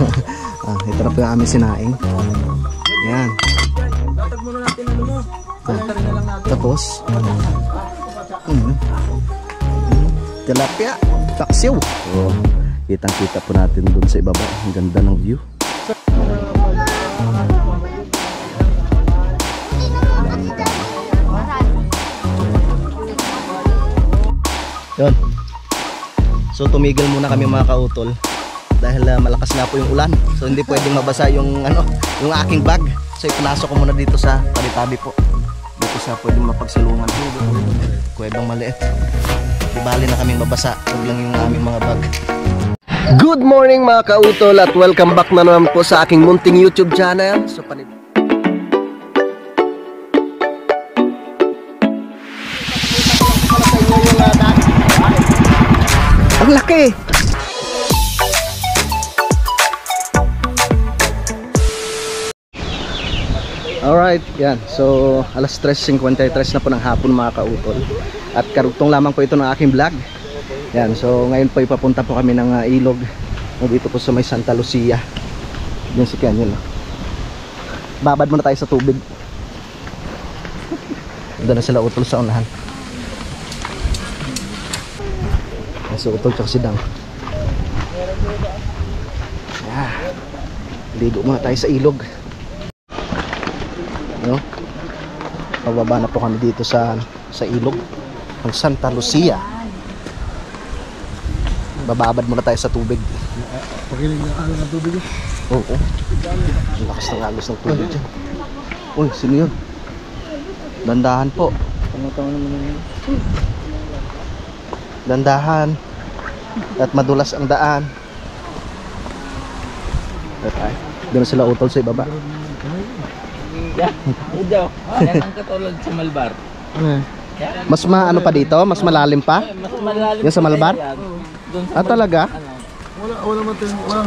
Ito na po yung aming sinaing. Yan. Tapos tilapia, taksiw. Oh, kitang-kita po natin dun sa ibaba. Ang ganda ng view. Yun. So tumigil muna kami mga kautol dahil malakas na po yung ulan. So hindi pwedeng mabasa yung yung aking bag. So ipinasok ko muna dito sa tabi-tabi po. Dito sa pwedeng mapagsalungan. Kuwebang maliit. Di bali na kaming mabasa. Huwag lang yung aming mga bag. Good morning mga kautol at welcome back na naman po sa aking munting YouTube channel. So ang laki! Alright, yan. So, alas 3:53 na po ng hapon mga kautol. At karugtong lamang po ito ng aking vlog. Yan, so ngayon po ipapunta po kami ng ilog. Dito po sa may Santa Lucia. Yan si Kenyon. Babad muna tayo sa tubig. Doon na sila utol sa unahan. So utol tsaka si Dang. Ligo muna tayo sa ilog. No? Pababa na po kami dito sa ilog ng Santa Lucia. Bababad muna tayo sa tubig. Pakiling ng agos ng tubig. Oo. Ang lakas ng agos ng tubig dyan. Uy, sino yun? Dandahan po. Dandahan. At madulas ang daan. Doon sila utol sa ibaba. Yan ang katulad sa Malbar. Mas maano pa dito? Mas malalim pa? Mas malalim. Yan sa Malbar? Ah, talaga? Wala walang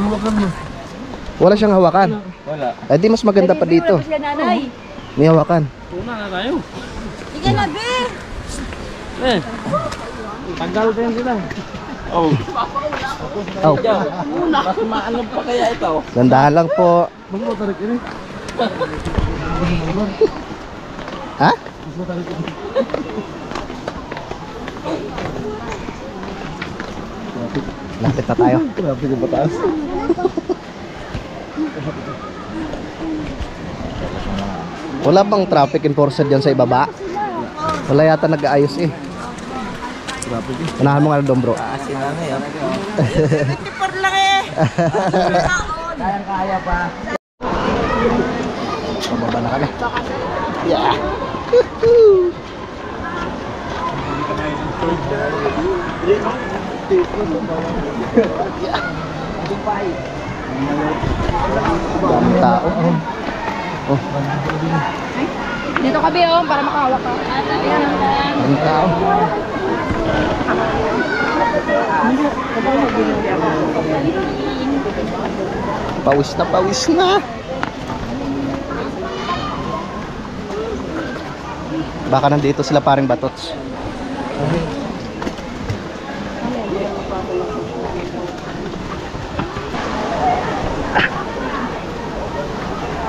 hawakan mo. Wala siyang hawakan? Wala. Eh di mas maganda pa dito. May hawakan. Una na tayo. Ika na, be! Tagal din sila. Oh. Oh. Mas maano pa kaya ito? Dandahan lang po. Mas matarik ini. Ha? Mas matarik ini. Lapit na tayo. Grabe yung pataas. Wala bang traffic enforcer dyan sa ibaba? Wala yata nag-aayos eh. Unahan mo nga doon bro. Asin na yan. Tipor lang eh! Kaya pa. Pababa na kami. Yeah! Daming tao. Oh. Dito ka, be, oh, para makahawak ka. Daming tao. Pawis na, pawis na. Baka nandito sila paring batots.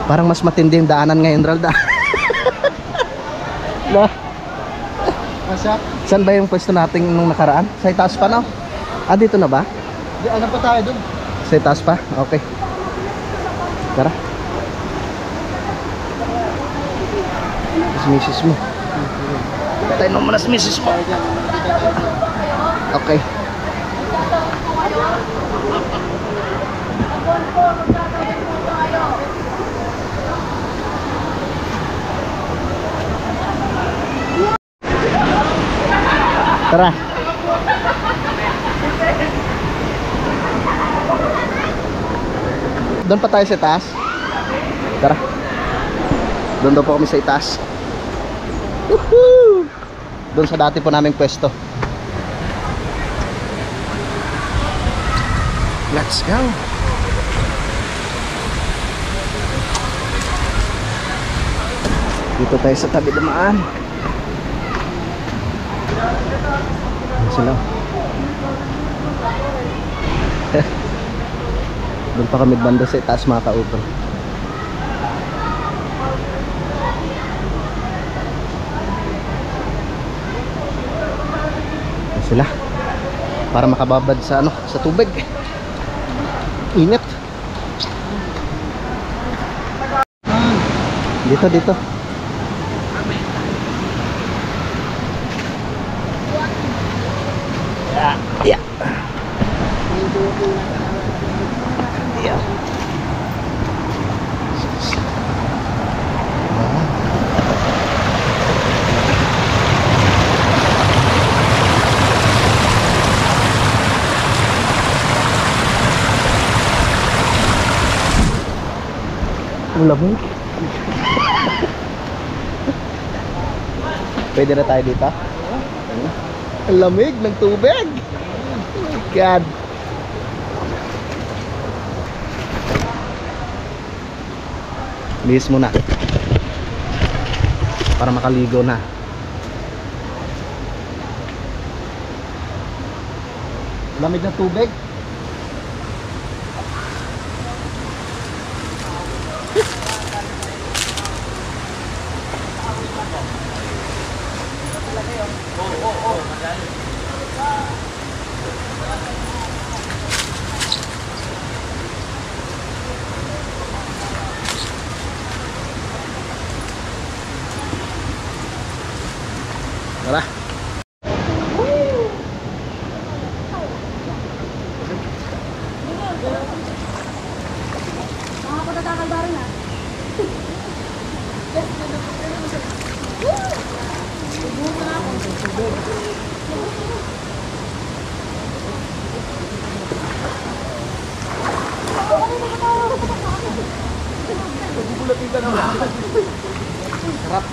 Parang mas matindi yung daanan ngayon, Ralda. No? Saan ba yung pwesto natin nung nakaraan? Sa itaas pa, no? Ah, dito na ba? Di, ano pa tayo doon? Sa itaas pa? Okay. Tara. Mas misis mo. Tayo mo muna sa misis mo. Okay. Tara. Doon pa tayo sa taas. Tara. Doon daw po kami sa itaas. Woohoo! Doon sa dati po naming pwesto. Let's go. Dito tayo sa tabi dumaan. Ayan sila. Doon pa kami banda sa itaas mga kautol. Ayan sila. Para makababad sa ano, sa tubig. Init. Dito, dito. Yeah. Yeah. Ang lamig. Pwede na tayo dito? Ang lamig ng tubig. Oh my God. Lihis muna para makaligo na. Lamig ng tubig. Tara. Mga pagkakakalbaro na. Sarap.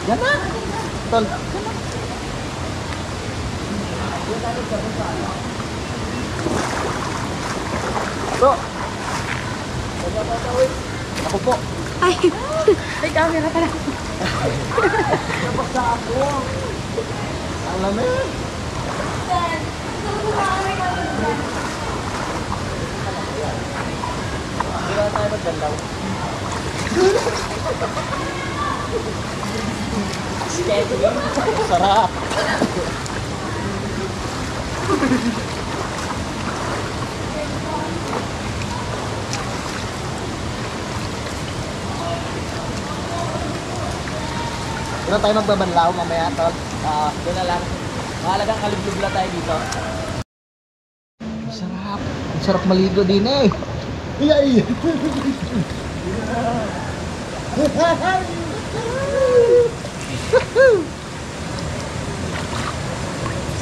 Yan na. Tol. Bro. Ako po. Ay! Ay, camera pala. Ang lamig. Wala tayo magdandaw. Sarap. Doon tayo magbabanlaw mamaya, tol. Doon na lang. Mahalagang kaliblog lang tayo dito. Sarap. Ang sarap maligo din eh. Iya.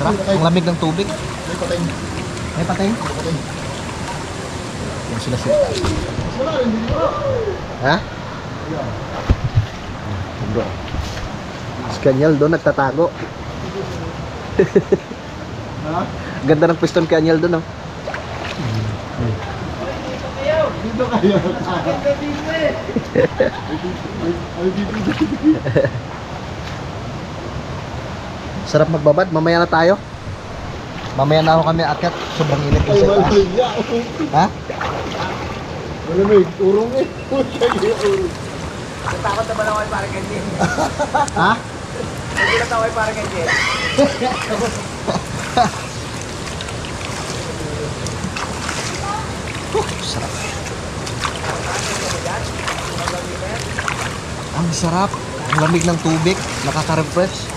Sarap. Ang lamig ng tubig. May patay. May patay. Patay. Yan sila sila. Wala rin dito. Ha? Bro. Si Kanyal doon nagtatago. Ha? Ganda ng piston Kanyal doon, oh. Dito kayo. Ay, dito. Sarap magbabad. Mamaya na tayo. Mamaya na ako kami akyat. Sobrang init Ay, yung sa taas. malamig. Ha? Malamig. Urong eh. Urong. Natakot na ba lang ako parang ganyan? Ha? Nagulat ako parang ganyan. Sarap. Ang sarap. Ang lamig ng tubig. Nakaka-refresh.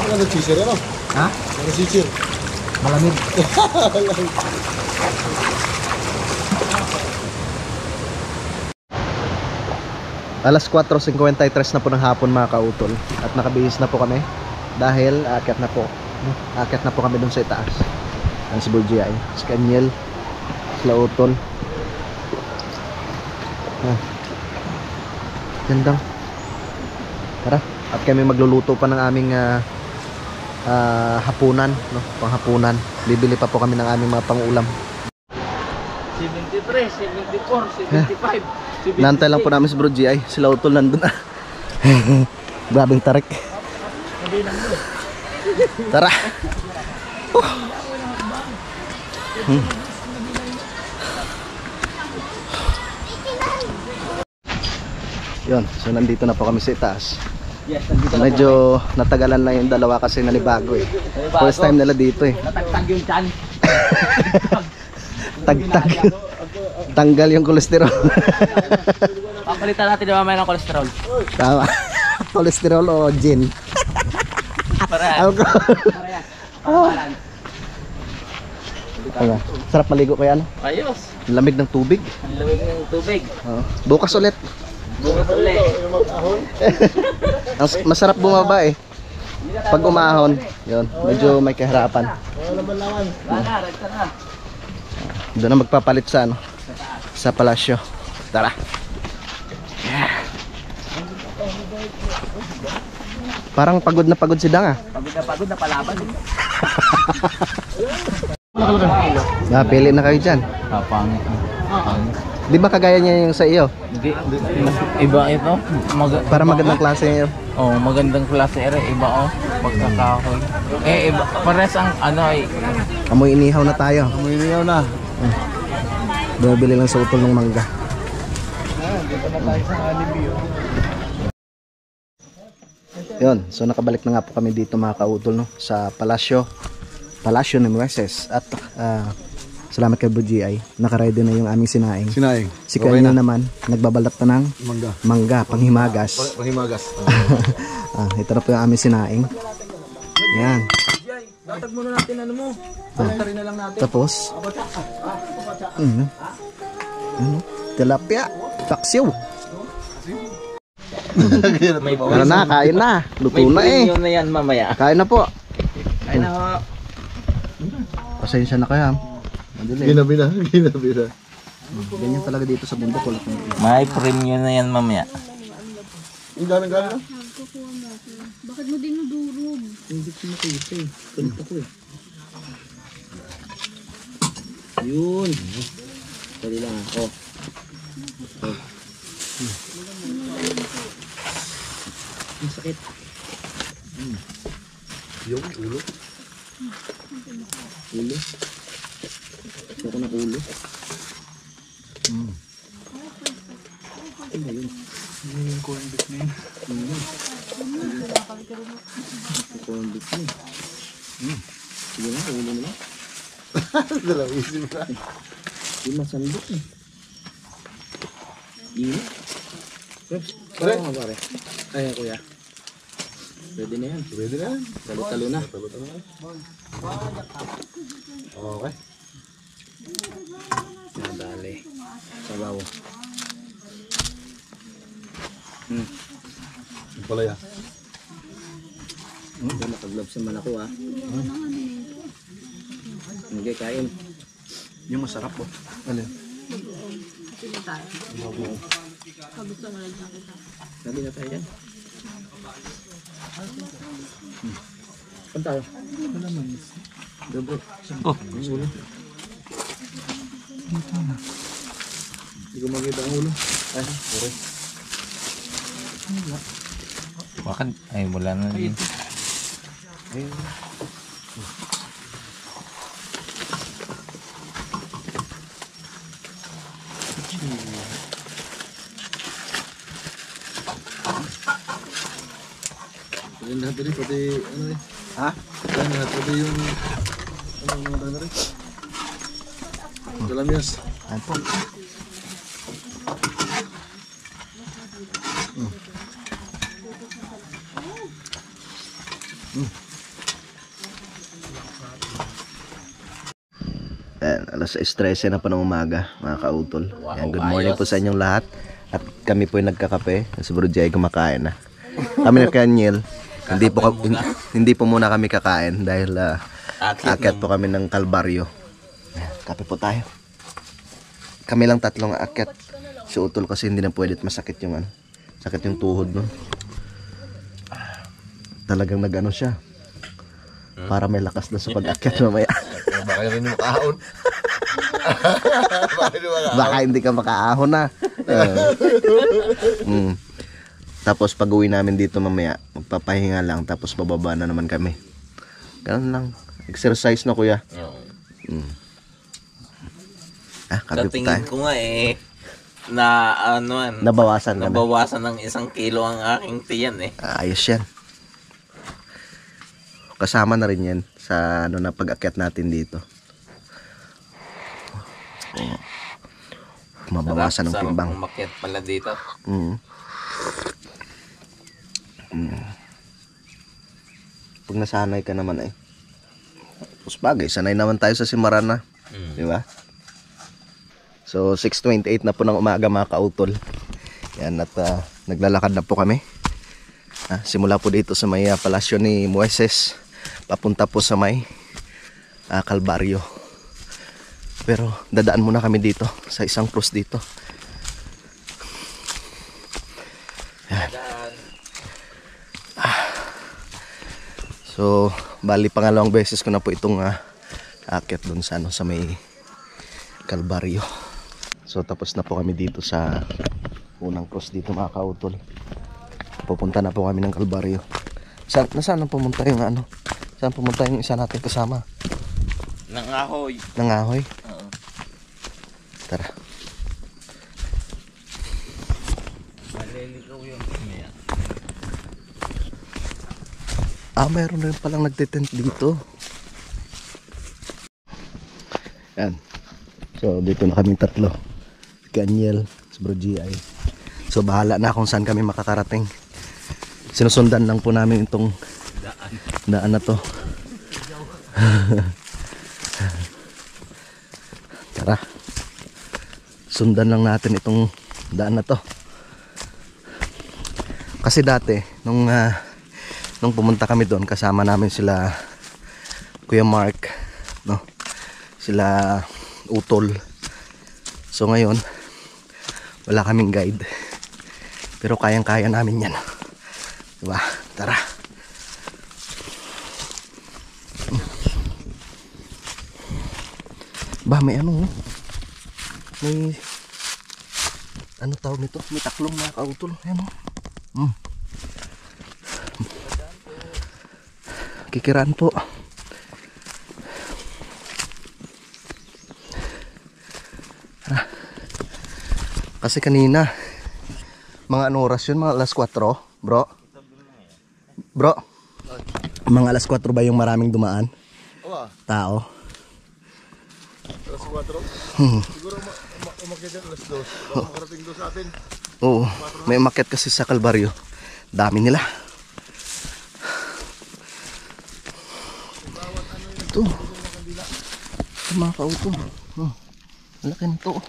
Ano nag-sisir ano? Ha? Nag-sisir. Malamig. Alas 4:53 na po ng hapon mga kautol. At nakabihis na po kami. Dahil aakyat na po. Aakyat na po kami dun sa itaas. Ang si Bulgiay, si Kanyel, sila Utol. Gandang. Tara. At kami magluluto pa ng aming hapunan, no? Panghapunan. Bibili pa po kami ng aming mga pangulam. 73, 74, 75, 76. Nantay lang po namin si Bro G.I. Sila utol nandun na. Grabing tarik. Tara. Yun, so nandito na po kami sa itaas. Yes, nandito na Medyo natagalan lang yung dalawa kasi nalibago eh. First time nila dito eh. natagtag yung chan. Tagtag. Tanggal yung kolesterol. Papalitan natin na mamaya ng kolesterol. Tama. Kolesterol o gin. Para Alcohol. balance. Ano? Sarap maligo kaya ano? Ayos. Lamig ng tubig. Ang lamig ng tubig. Bukas ulit. Bukas ulit. Masarap bumaba eh. Pag umahon, yun, medyo may kahirapan. Wala, ragta na. Doon na magpapalit sa ano, sa palasyo. Tara. Parang pagod si Dang ah. Pagod na palaban. Pili na kayo dyan. Pangit. Di ba kagaya niya yung sa iyo? Hindi. Iba ito. Para magandang klase yun. Oh, magandang klase ere. Iba oh. Pagkakahoy. Iba. Pares ang ano ay. Amoy inihaw na tayo. Umiliyaw na. Bumibili lang sa utol ng mangga. Yun, so nakabalik na nga po kami dito mga kautol no, sa Palasyo ng Nueces. At salamat kay Bro G.I. Nakaready na yung aming sinaing. Sinaing. Si Kanyo naman, nagbabalat na ng Mangga. panghimagas. Panghimagas. Ito na po yung aming sinaing. Yan. Tatag muna natin ano mo. Tarin na lang natin. Tapos, tilapia, taksiw. Ano na, kain na. Luto na eh. May na yan mamaya. Kain na po. Ay na ho. Pasensya na kaya. Madali. Ginabi na. Ganyan talaga dito sa bundok. Wala kang May premium na yan mamaya. Yung galing-galing na. Bakit mo dinudurog? hindi ko makita eh. Ganito ko eh. Yun. Dali lang ako. Ang sakit. Yung ulo. Ulo. Gusto ko na ulo. Ano ba yun? Yung corn beef na yun. Corn beef na eh. Sige na, ulo nila. Dalang isip na. Yung masandok eh. Iyo. Pare? Oo nga pare. Kaya kuya. Pwede na yan. Pwede na yan. Talo-talo na. Talo-talo na. Okay. Nadali. Sabaw. Yung palaya. Naka-gloves naman ako ah. Hindi kain. Yung masarap po. Ano? Sabi na tayo dyan. Saan tayo? Dobro. Oh. Hindi ko makita ang ulo. Ay, sorry. Bakit? Ay, wala na din. Yan lahat rin, pati ano eh. Ha? Yan lahat, pati yung ano mga tayo na rin. Dalamyas. Ayan po. Ayan, alas 6:13 na po ng umaga mga kautol. Ayan, good morning po sa inyong lahat. At kami po yung nagkakape. Si Bro Jay kumakain na. Kami na Kanyel. Hindi po muna kami kakain dahil aakyat po kami ng Kalbaryo. Ayan, kape po tayo. Kami lang tatlong aakyat. Si Utol kasi hindi na pwede at masakit yung ano. Sakit yung tuhod nun. Talagang nag-ano siya. Para may lakas na sa pag-akyat mamaya. Baka rin makaahon. Baka hindi ka makaahon na. Tapos pag uwi namin dito mamaya, magpapahinga lang tapos bababa na naman kami. Ganun lang. Exercise na kuya. Sa Kapit tingin tayo. ko nga na Nabawasan ka na. nabawasan ng 1 kilo ang aking tiyan Ayos yan. Kasama na rin yan sa na pag-akyat natin dito. Ayan. Mabawasan ng Sarap timbang. umakyat pala dito. Pag nasanay ka naman Tapos bagay, sanay naman tayo sa Simarana. Di ba? So 6:28 na po ng umaga mga kautol. Yan at naglalakad na po kami. Simula po dito sa may palasyo ni Moises. Papunta po sa may Kalbaryo. Pero dadaan muna kami dito sa isang krus dito. Yan. So bali pangalawang beses ko na po itong aakyat doon sa sa may Kalbaryo. So tapos na po kami dito sa unang cross dito mga kautol. Pupunta na po kami ng Kalbaryo. Nasaan pumunta yung Saan pumunta yung isa natin kasama? Nangahoy. Nangahoy? Oo. Tara. Maliligaw yung Mayroon rin palang nagtitent dito. Yan. So dito na kami tatlo. Kanyel, si Bro GI. So bahala na kung saan kami makakarating. Sinusundan lang po namin itong daan na to. Tara. Sundan lang natin itong daan na to. Kasi dati nung pumunta kami doon, kasama namin sila Kuya Mark, no? Sila Utol. So ngayon wala kaming guide. Pero kayang-kaya namin 'yan. Diba? Tara. May may tawag nito? May taklong mga kautol. Ayan Kikiraan po. Kasi kanina mga oras yun? Mga alas 4, bro? Bro? Mga alas 4 ba yung maraming dumaan? Tao? Alas 4? Siguro umakyat yan alas 2. Baka makarating doon sa atin. Oo, may umakyat kasi sa Kalbaryo. Dami nila. Ito mga kauto. Laki nito.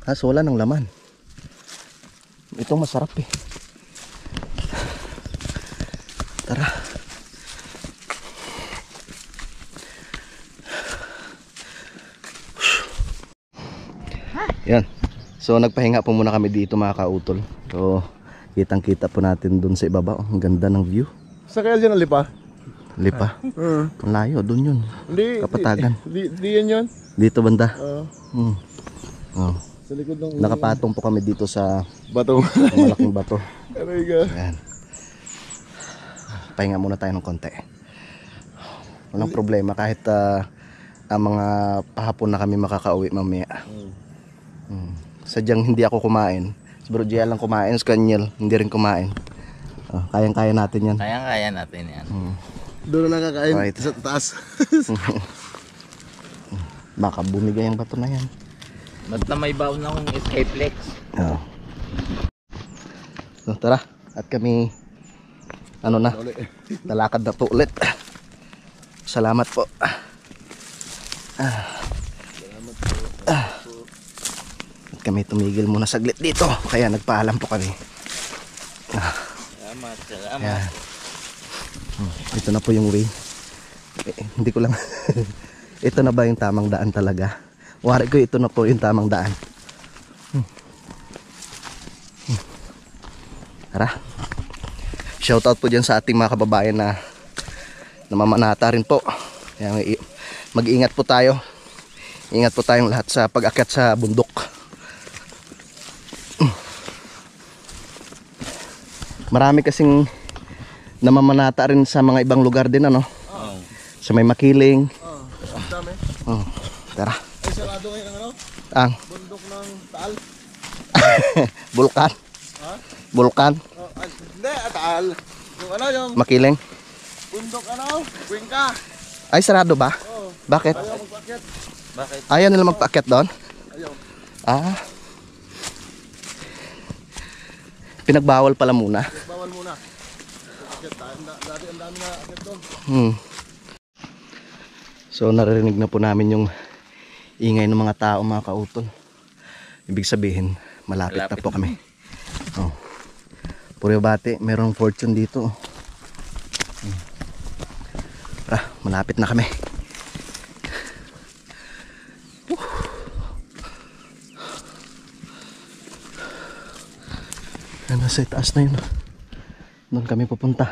Kaso wala ng laman. Ito masarap Tara. Yan. So nagpahinga po muna kami dito mga kautol. So kitang kita po natin dun sa ibaba. Ang ganda ng view. Sa kaya dyan ang lipa? Lipa. Ang layo, dun yun. Hindi. Kapatagan. Di yan yun? Dito banda. Sa likod ng Nakapatong po kami dito sa bato. malaking bato. Aray ka. Ayan. Pahinga muna tayo ng konti. Walang problema kahit ang mga pahapon na kami makakauwi mamaya. Sadyang hindi ako kumain. Si Bro Gia lang kumain, si Kanyel hindi rin kumain. Kayang-kaya natin yan. Kaya natin yan. Doon na nakakain Right. sa taas. Baka bumigay ang bato na yan. Basta may baon akong escape flex. So tara, at kami lalakad na po ulit. Salamat po. At kami tumigil muna saglit dito, kaya nagpaalam po kami. Salamat. Ayan. Ito na po yung way. Hindi ko lang ito na ba yung tamang daan talaga? Wari ko ito na po yung tamang daan. Tara. Shoutout po dyan sa ating mga kababayan na namamanata rin po. Kaya mag-iingat po tayo. Ingat po tayong lahat sa pag-akyat sa bundok. Marami kasing namamanata rin sa mga ibang lugar din, ano? Sa may Makiling. Ang dami. Tara. Ay, sarado ngayon ang ano? Ang Bundok ng Taal. Bulkan. Ha? Bulkan. Hindi, Taal. Yung ano, yung Makiling. bundok ano? Cuenca. Ay, sarado ba? Oo. Bakit? Ayaw magpakit. Ayaw nila magpaakyat doon? Ayaw. Ah. Pinagbawal pala muna. Bawal muna. Akit tayo. Dati ang dami na akit doon. So naririnig na po namin yung ingay ng mga tao, mga kautol. Ibig sabihin, malapit na po kami. Oh. Puro bate, merong fortune dito. Malapit na kami. Nasa itaas na yun. Doon kami pupunta.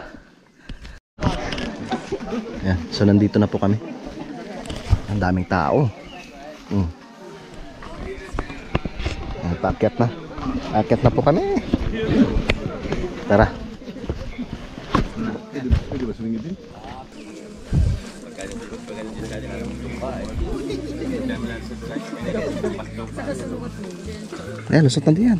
Yan, so nandito na po kami. Ang daming tao. Paakyat na. Paakyat na po kami. Tara. Pwede ba sumingitin? Ayan, lusot na diyan.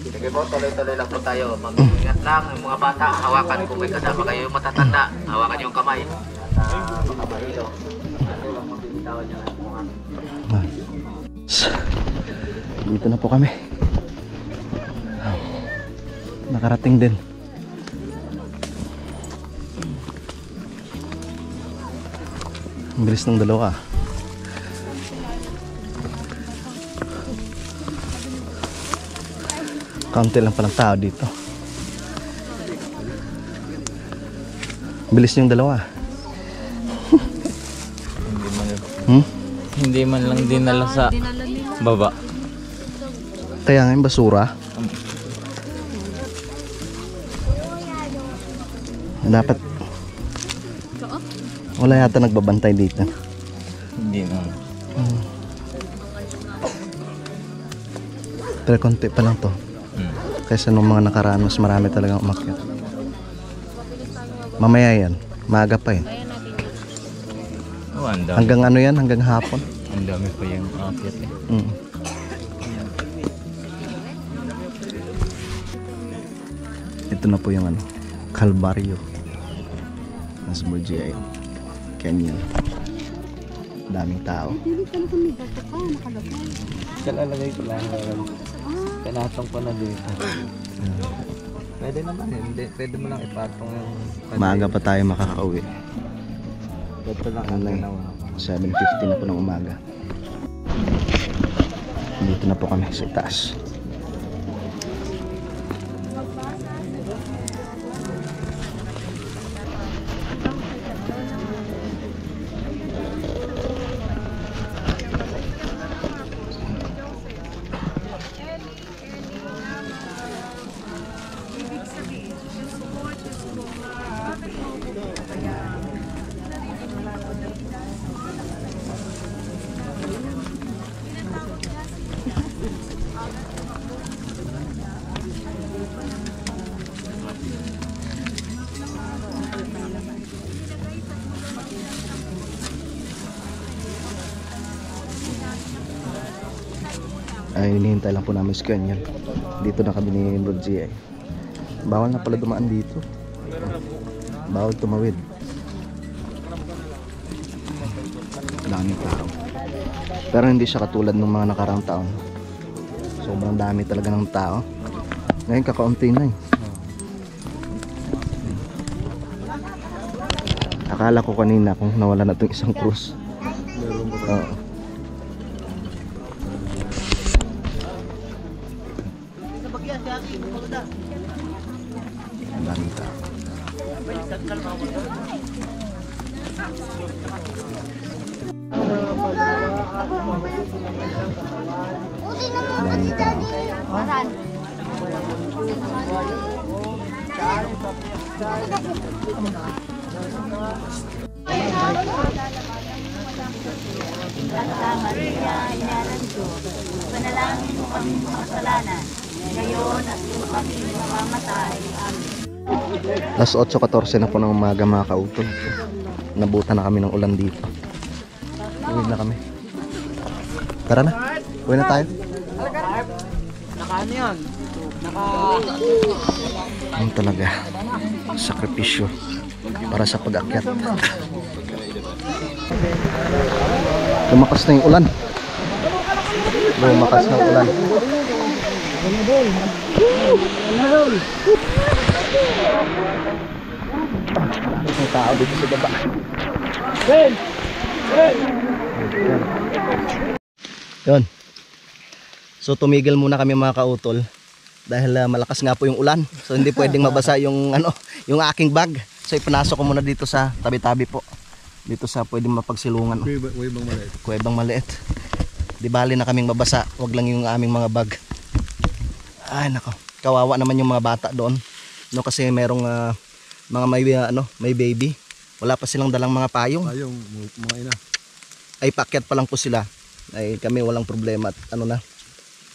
Sige po, tuloy-tuloy lang po tayo. Mag-ingat lang yung mga bata. Hawakan kung may kasama kayo yung matatanda. Hawakan yung kamay. At baka mahilo. Ano lang mabibitawan niya ang mga. Dito na po kami. Nakarating din. Ang bilis ng dalawa. Kaunti lang palang tao dito. Bilis yung dalawa. Hindi man lang dinala sa baba. Kaya nga yung basura. Dapat wala yata nagbabantay dito. Hindi na. Pero konti pa lang to. Kaysa nung mga nakaraan, mas marami talagang umakyat. Mamaya yan. Maaga pa eh. Oh, ang dami. Hanggang ano yan? Hanggang hapon. Ang dami pa yung akit eh. Ito na po yung ano, Calvario. Nas Borgia yun. Canyon. Daming tao. Kalalagay ko lang. Kanatong ko na dito. Pwede naman eh. Hindi, pwede mo lang ipatong yung... Maaga pa tayo makakauwi. Ito lang Ano ang eh, 7:50 na po ng umaga. Dito na po kami sa itaas. Ay, hinihintay lang po namin si Canyon. Dito na kami ni Lord G. Bawal na pala dumaan dito. Bawal tumawid. Daming tao. Pero hindi siya katulad ng mga nakaraang taon. Sobrang dami talaga ng tao. Ngayon kakaunti na eh. Akala ko kanina kung nawala na itong isang cruise. Oo. Ang daming tao. Ang daming tao. Santa Maria, inalan ko, panalangin mo kami mga kasalanan, ngayon at kung kami mamamatay. Amen. Alas 8:14 na po ng umaga mga kautol. Nabutan na kami ng ulan dito. Uwi na kami. Tara na. Uwi na tayo. Nakaano yan? Ano talaga? Sakripisyo para sa pag-akyat. Lumakas na yung ulan. Lumakas na yung ulan. May tao dito sa baba. Yun. So tumigil muna kami mga kautol dahil malakas nga po yung ulan. So hindi pwedeng mabasa yung yung aking bag. So ipinasok ko muna dito sa tabi-tabi po. Dito sa pwedeng mapagsilungan. Kuwebang maliit. Kuwebang maliit. Di bali na kaming mabasa, wag lang yung aming mga bag. Ay nako, kawawa naman yung mga bata doon. No, kasi merong mga may baby. Wala pa silang dalang mga payong. Payong, mga ina. Ay pakyat pa lang po sila. Ay kami walang problema at na.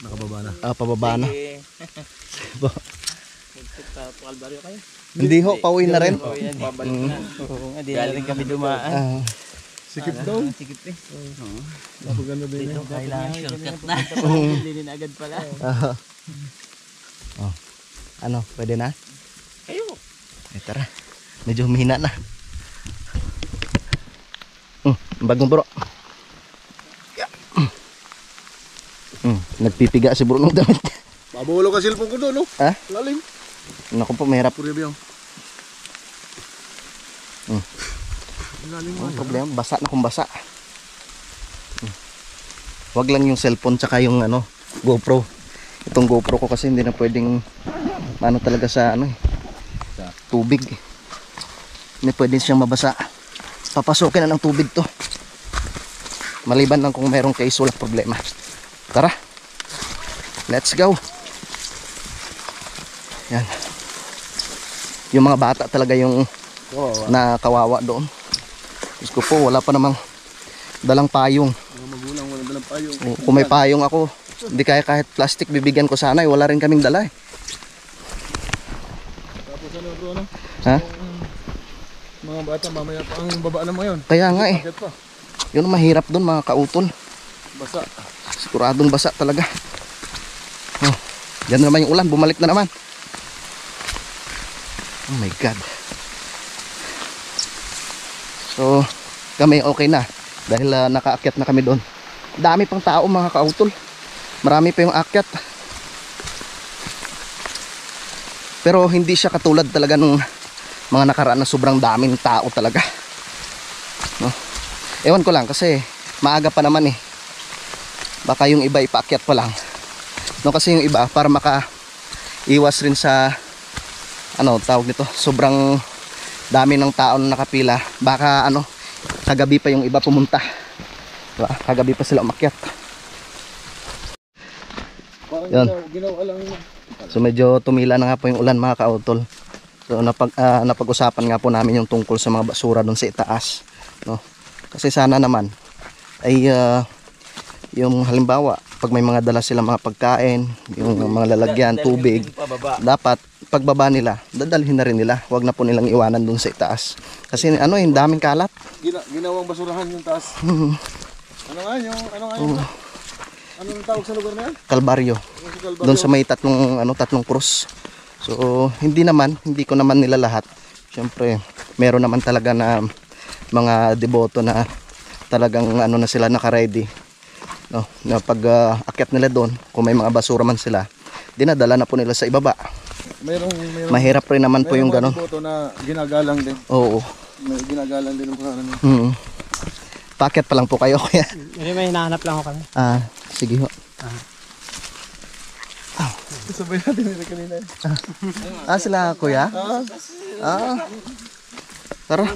Nakababa na. Pababa na. Hindi ho, pauwi na rin. Di na rin kami dumaan. Sikip daw. Sikip eh. Napaganda din yun. Kailangan shortcut na. Lilin agad pala. Oh. Ano, pwede na? Kayo. Tara. Medyo humina na. Bagong bro. Nagpipiga si bro ng damit. Mabulo ka cellphone ko doon, no? Ha? Lalim. Naku po, mahirap. Puri biyang. Lalim mo. Problema, basa na kung basa. Wag lang yung cellphone tsaka yung GoPro. Itong GoPro ko kasi hindi na pwedeng talaga sa tubig. Hindi pwedeng siyang mabasa. Papasukin na ng tubig to. Maliban lang kung merong case, wala problema. Tara. Let's go. Yan. Yung mga bata talaga yung nakawawa doon. Diyos ko po, wala pa namang dalang payong. Mga magulang, walang dalang payong. Kung may payong ako, hindi kaya kahit plastic bibigyan ko sana. Wala rin kaming dala eh. Tapos bro, ano? Ha? Mga bata, mamaya pa ang baba na mo yun. Kaya nga eh. Bakit pa? Yun ang mahirap doon mga kautol. Basa. Siguradong basa talaga. Yan naman yung ulan, bumalik na naman. Oh my God. So kami okay na dahil nakaakyat na kami doon. Dami pang tao mga kautol. Marami pa yung akyat. Pero hindi siya katulad talaga nung mga nakaraan na sobrang daming tao talaga. No? Ewan ko lang kasi maaga pa naman eh. Baka yung iba ipaakyat pa lang. No, kasi yung iba para maka-iwas rin sa tawag nito, sobrang dami ng tao na nakapila. Baka kagabi pa yung iba pumunta. Diba? Kagabi pa sila umakyat. Parang Yan. ginawa lang yun. So medyo tumila na nga po yung ulan mga kautol. So napag-usapan nga po namin yung tungkol sa mga basura doon sa itaas, no? Kasi sana naman ay yung halimbawa pag may mga dala silang mga pagkain, yung mga lalagyan, tubig, dapat pagbaba nila, dadalhin na rin nila. Huwag na po nilang iwanan doon sa itaas. Kasi yung daming kalat. Ginawang basurahan yung taas. Anong tawag sa lugar na yan? Kalbaryo. Doon sa may tatlong krus. So hindi ko naman nila lahat. Siyempre meron naman talaga na mga deboto na talagang na sila naka-ready, no, na pag akyat nila doon, kung may mga basura man sila, dinadala na po nila sa ibaba. Mahirap rin naman po yung gano'n. May mga na ginagalang din. Oo. May ginagalang din ang pasaran. Paakyat pa lang po kayo kaya. May hinahanap lang ako kami. Sige ho. Sabay natin nila kanina. Sila kuya? Tara.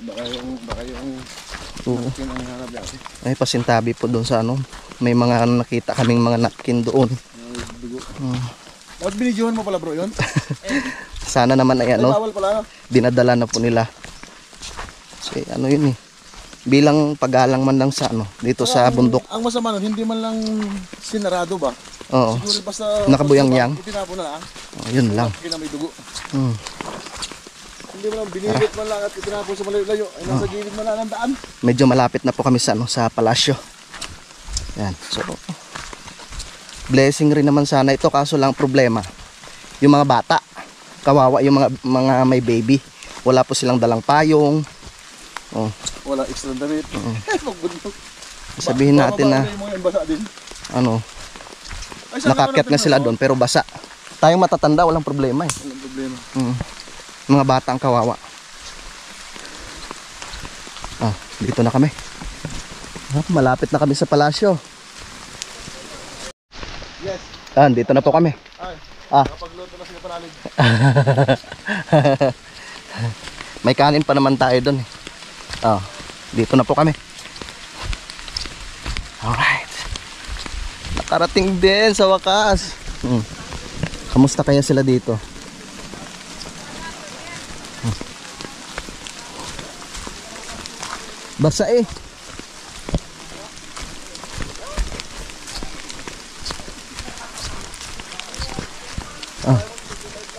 Baka yung Oo. hinahanap natin. Ay pasintabi po doon sa May mga nakita kaming mga napkin doon. Bakit binidyohan mo pala bro yun? Sana naman ay ano, Bawal pala. dinadala na po nila. Kasi ano yun eh. Bilang paggalang man lang sa ano, dito sa bundok. Ang masama nun, hindi man lang sinarado ba? Oo. Siguro basta Nakabuyang-yang. Itinapon na lang. Oh, yun lang. Hindi na may dugo. Hmm. Hindi mo lang binilot man lang at itinapon sa malayo-layo. Ay nasa gilid man lang ang daan. Medyo malapit na po kami sa ano, sa palasyo. Yan. So blessing rin naman sana ito, kaso lang problema yung mga bata. Kawawa yung mga may baby. Wala po silang dalang payong. Oh, Wala extra damit. Magbundok. sabihin natin na Mo yung basa din. ano, Ay, sana nakakyat na sila doon pero basa. Tayong matatanda walang problema eh. Walang problema. Mga bata ang kawawa. Dito na kami. Malapit na kami sa palasyo. Yes. Dito na po kami. Ay. Ah. Kapagluto na sila panalig. May kanin pa naman tayo doon eh. Dito na po kami. Alright. Nakarating din sa wakas. Kamusta kaya sila dito? Basa eh.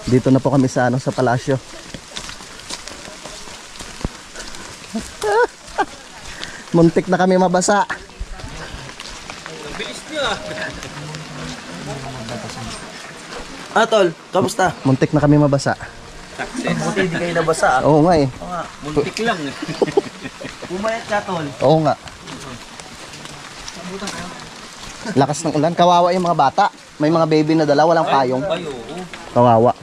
Dito na po kami sa ano, sa palasyo. Muntik na kami mabasa. Bilis niyo Tol, kamusta? Muntik na kami mabasa. Buti hindi kayo nabasa. Oo nga eh. Oo nga, muntik lang. Pumayat ka, tol. Oo nga. Lakas ng ulan. Kawawa yung mga bata. May mga baby na dala, walang payong. Ay, oo. Kawawa.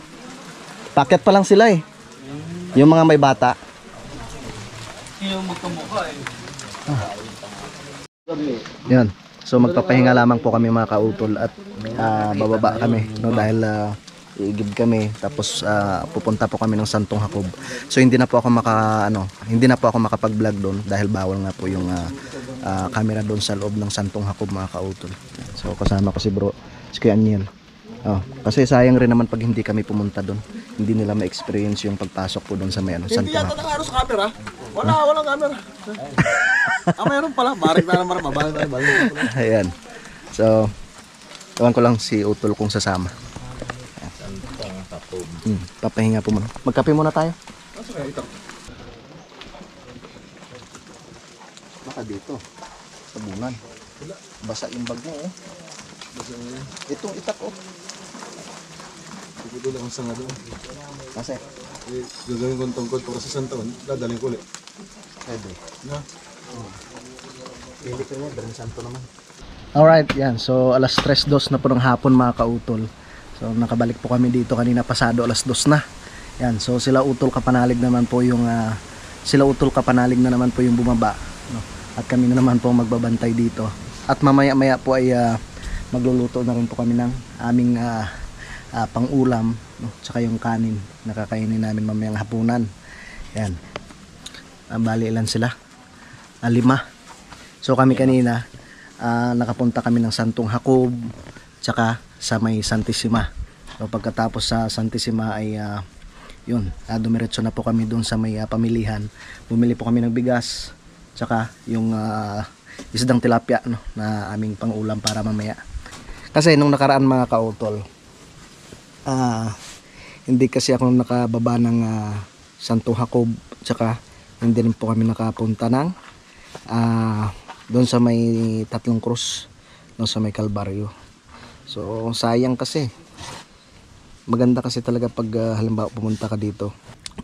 Paket pa lang sila eh. Yung mga may bata. Yung magkamukha eh. Yan. So magpapahinga lamang po kami mga kautol at bababa kami no, dahil iigib kami tapos pupunta po kami ng Santong Jacob. So hindi na po ako makapag-vlog doon dahil bawal nga po yung camera doon sa loob ng Santong Jacob mga kautol. So kasama ko si bro, si Kuya Aniel. Kasi sayang rin naman pag hindi kami pumunta doon. Hindi nila ma-experience yung pagpasok po doon sa may Hindi Santong yata Jacob. nakaano sa camera. Walang camera. Mayroon pala. Marik na naman. Mabalik na. Ayan. So, tawan ko lang si Utol kung sasama. Papahinga po muna. Magkape muna tayo. Baka dito. Sabungan. Basa yung bag mo, oh. Itong itak, oh. Ito lang ang sanga doon. Kasi, Gagawin ko ang tungkod para sa isang taon. Dadaling ko ulit. pwede. Na? Pili ko niya, Darin Santo naman. Alright, yan. So, alas 3:02 na po ng hapon mga kautol. So, nakabalik po kami dito kanina pasado alas 2 na. Yan. So, sila Utol Kapanalig naman po yung bumaba. No? At kami na naman po magbabantay dito. At mamaya-maya po ay magluluto na rin po kami ng aming pang-ulam, no? Tsaka yung kanin na kakainin namin mamayang hapunan. Yan. Bali ilan sila? 5. So kami kanina nakapunta kami ng Santong Jacob tsaka sa may Santissima. So pagkatapos sa Santissima ay dumiretso na po kami doon sa may pamilihan. Bumili po kami ng bigas tsaka yung isdang tilapia, no, na aming pang-ulam para mamaya. Kasi nung nakaraan mga kautol, hindi kasi ako nakababa ng Santong Jacob tsaka hindi rin po kami nakapunta ng doon sa may Tatlong Krus, doon sa may Kalbaryo. So sayang kasi. Maganda kasi talaga pag halimbawa pumunta ka dito,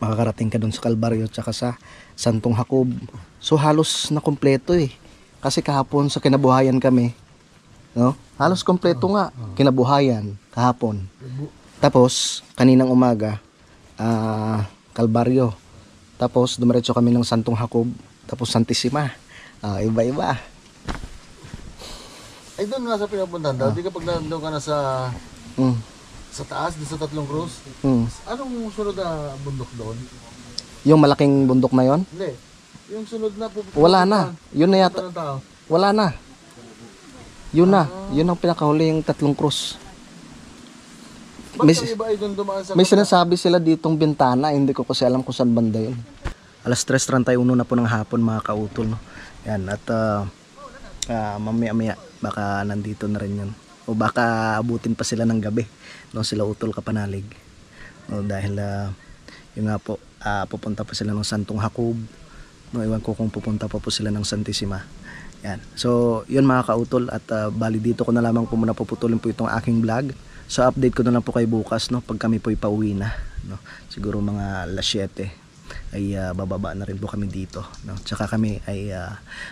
makakarating ka doon sa Kalbaryo tsaka sa Santong Jacob. So halos na kompleto eh. Kasi kahapon sa kinabuhayan kami, no? Halos kompleto nga kinabuhayan kahapon. Tapos kaninang umaga Kalbaryo. Tapos dumiretso kami ng Santong Jacob, tapos Santissima. Iba-iba. Ay doon nga sa pinapuntahan daw. Di kapag nandun ka na sa taas, doon sa Tatlong Krus. Anong sunod na bundok doon? Yung malaking bundok na yon? Hindi. Yung sunod na pupunta. Wala na. Yun na yata. Ng tao. Wala na. Yun na, yun ang pinakahuli yung 3 krus. Ba't May, ang iba ay doon dumaan sa may sinasabi sila ditong bintana, hindi ko kasi alam kung saan banda yun. Alas 3:31 na po ng hapon mga kautol, no? Yan, at mamaya baka nandito na rin yun. O baka abutin pa sila ng gabi, no? Sila Utol Kapanalig. No, dahil yun nga po, pupunta pa sila ng Santong Jacob. No, iwan ko kung pupunta pa po sila ng Santissima. Yan. So, yun mga kautol, at bali dito ko na lamang po muna puputulin po itong aking vlog. So, update ko na lang po kay bukas, no, pag kami po ipauwi na, no. Siguro mga alas 7 ay bababa na rin po kami dito, no. Tsaka kami ay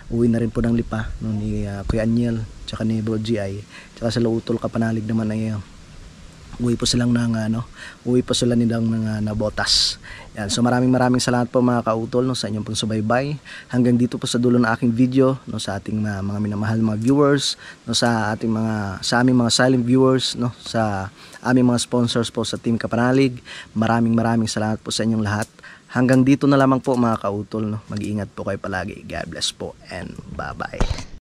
uwi na rin po ng Lipa, no, ni Kuya Aniel, tsaka ni Bro GI, tsaka sa Utol Kapanalig naman ay uwi po silang uwi po sila nilang mga nabotas. Yan. So maraming salamat po mga kautol, no, sa inyong pong subaybay. Hanggang dito po sa dulo ng aking video, no, sa ating mga minamahal mga viewers, no, sa aming mga silent viewers, no, sa aming mga sponsors po sa Team Kapanalig. Maraming salamat po sa inyong lahat. Hanggang dito na lamang po mga kautol, no. Mag-iingat po kayo palagi. God bless po and bye-bye.